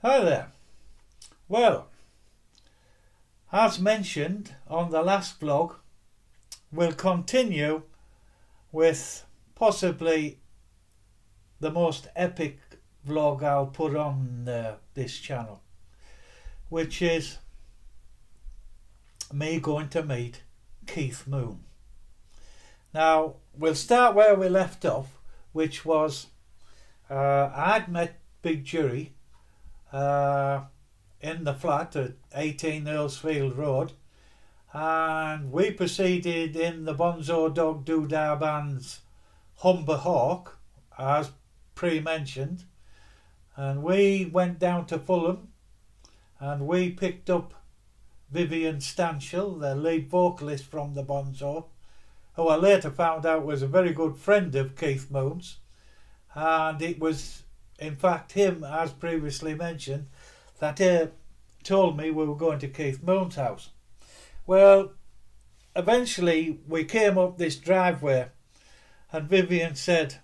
Hi there. Well, as mentioned on the last vlog, we'll continue with possibly the most epic vlog I'll put on this channel, which is me going to meet Keith Moon. Now, we'll start where we left off, which was I'd met Big Jury in the flat at 18 Earlsfield Road, and we proceeded in the Bonzo Dog Doodah Band's Humber Hawk, as pre-mentioned, and we went down to Fulham and we picked up Vivian Stanshall, the lead vocalist from the Bonzo, who I later found out was a very good friend of Keith Moon's, and it was in fact him, as previously mentioned, that told me we were going to Keith Moon's house. Well, eventually we came up this driveway and Vivian said,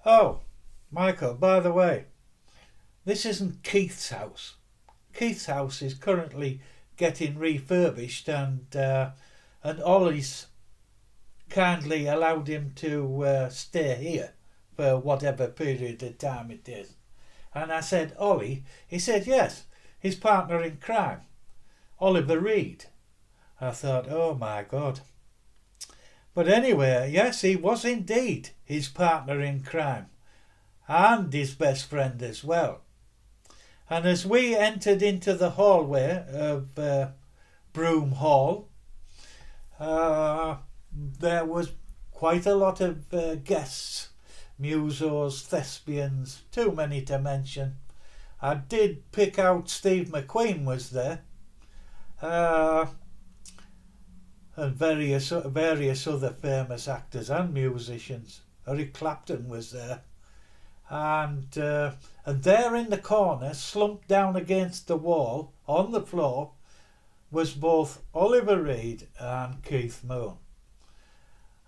"Oh, Michael, by the way, this isn't Keith's house. Keith's house is currently getting refurbished and Ollie's kindly allowed him to stay here for whatever period of time it is." And I said, "Ollie?" He said, "Yes, his partner in crime, Oliver Reed." I thought, oh my God. But anyway, yes, he was indeed his partner in crime and his best friend as well. And as we entered into the hallway of Broom Hall, there was quite a lot of guests, musos, thespians, too many to mention. I did pick out Steve McQueen was there, and various other famous actors and musicians. Eric Clapton was there, and there in the corner, slumped down against the wall on the floor, was both Oliver Reed and Keith Moon.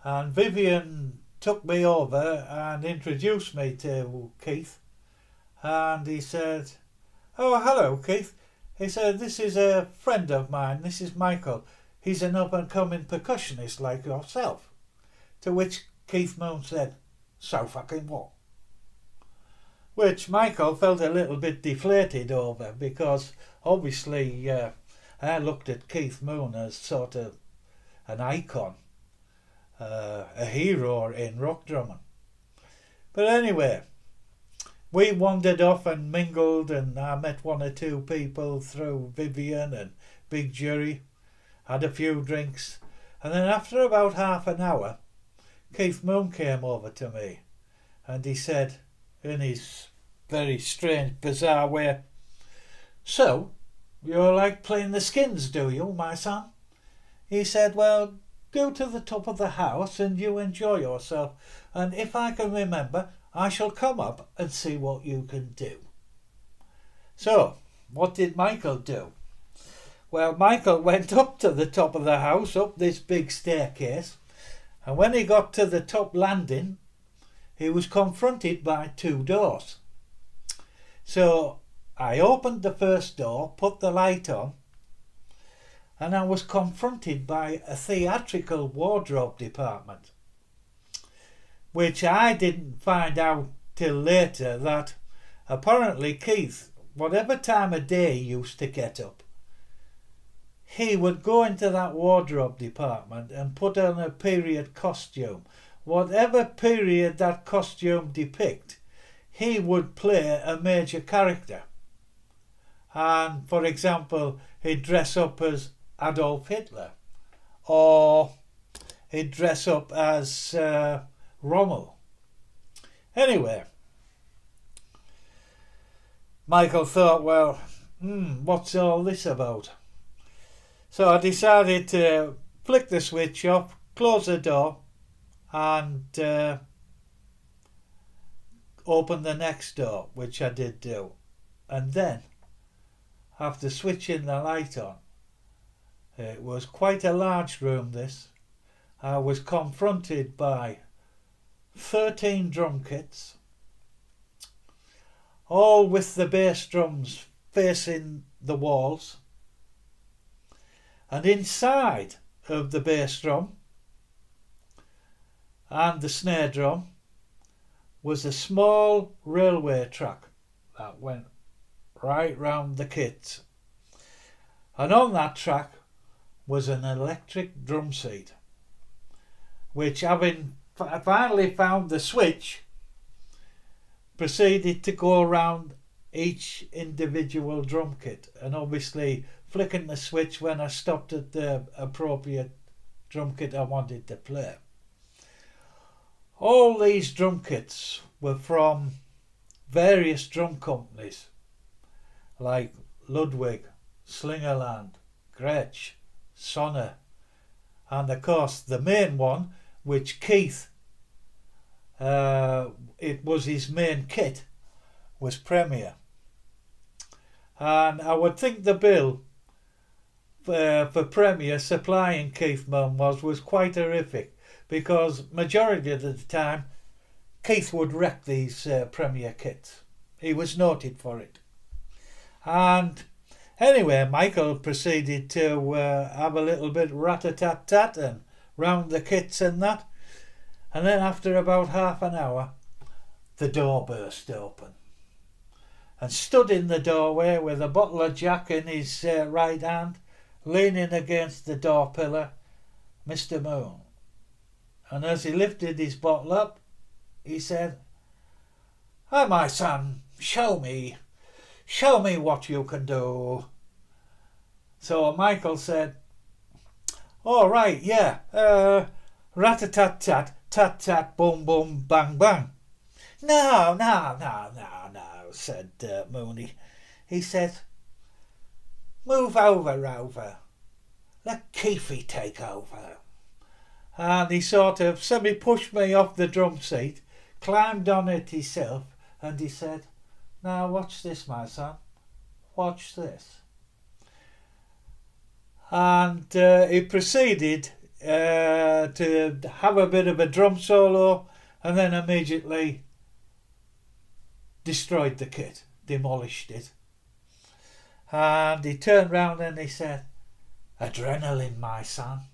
And Vivian took me over and introduced me to Keith, and he said, "Oh, hello, Keith." He said, "This is a friend of mine, this is Michael. He's an up-and-coming percussionist like yourself." To which Keith Moon said, "So fucking what?" Which Michael felt a little bit deflated over, because obviously I looked at Keith Moon as sort of an icon, a hero in rock drumming. But anyway, we wandered off and mingled, and I met one or two people through Vivian and Big Jury, had a few drinks, and then after about half an hour, Keith Moon came over to me and he said, in his very strange, bizarre way, "So, you like playing the Skins, do you, my son?" He said, "Well, go to the top of the house and you enjoy yourself, and if I can remember, I shall come up and see what you can do." So, what did Michael do? Well, Michael went up to the top of the house, up this big staircase, and when he got to the top landing, he was confronted by two doors. So I opened the first door, put the light on, and I was confronted by a theatrical wardrobe department, which I didn't find out till later that apparently Keith, whatever time of day he used to get up, he would go into that wardrobe department and put on a period costume. Whatever period that costume depict, he would play a major character. And for example, he'd dress up as Adolf Hitler, or he'd dress up as Rommel. Anyway, Michael thought, well, what's all this about? So I decided to flick the switch off, close the door, and open the next door, which I did do. And then, after switching the light on, it was quite a large room this. I was confronted by 13 drum kits, all with the bass drums facing the walls. And inside of the bass drum and the snare drum was a small railway track that went right round the kit. And on that track was an electric drum seat, which, having finally found the switch, proceeded to go around each individual drum kit, and obviously flicking the switch when I stopped at the appropriate drum kit I wanted to play. All these drum kits were from various drum companies like Ludwig, Slingerland, Gretsch, Sonner, and of course the main one, which Keith, it was his main kit, was Premier. And I would think the bill for Premier supplying Keith Moon was quite horrific, because majority of the time Keith would wreck these Premier kits. He was noted for it. And anyway, Michael proceeded to have a little bit rat-a-tat-tat and round the kits and that. And then after about half an hour, the door burst open. And stood in the doorway with a bottle of Jack in his right hand, leaning against the door pillar, Mr. Moon. And as he lifted his bottle up, he said, "Ah, my son, show me what you can do." So Michael said, "All right, yeah, rat-a-tat-tat, tat-tat, boom, boom, bang, bang." No, said Mooney. He said, "Move over, Rover. Let Keefy take over." And he sort of semi-pushed me off the drum seat, climbed on it himself, and he said, "Now watch this, my son. Watch this." And he proceeded to have a bit of a drum solo, and then immediately destroyed the kit, demolished it. And he turned round and he said, "Adrenaline, my son.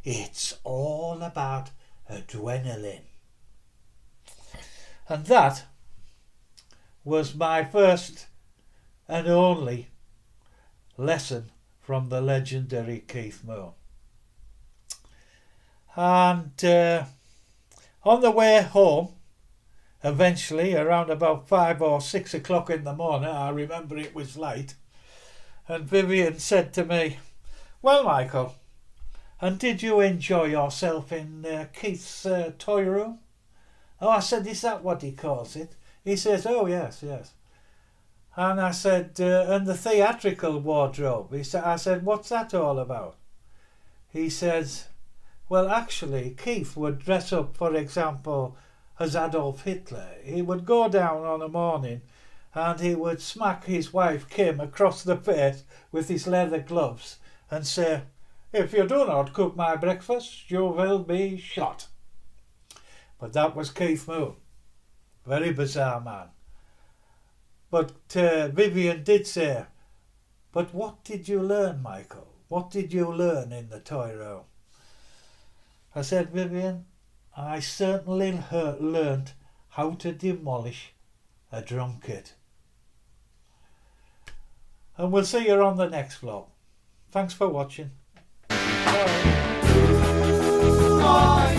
It's all about adrenaline." And that was my first and only lesson from the legendary Keith Moon. And on the way home, eventually around about 5 or 6 o'clock in the morning, I remember it was late, and Vivian said to me, "Well, Michael, and did you enjoy yourself in Keith's toy room?" Oh, I said, "Is that what he calls it?" He says, "Oh, yes. And I said, "And the theatrical wardrobe?" I said, "What's that all about?" He says, "Well, actually, Keith would dress up, for example, as Adolf Hitler. He would go down on a morning and he would smack his wife Kim across the face with his leather gloves and say, 'If you do not cook my breakfast, you will be shot.'" But that was Keith Moon. Very bizarre man. But Vivian did say, "But what did you learn, Michael? What did you learn in the toy room?" I said, "Vivian, I certainly learnt how to demolish a drum kit." And we'll see you on the next vlog. Thanks for watching. Bye.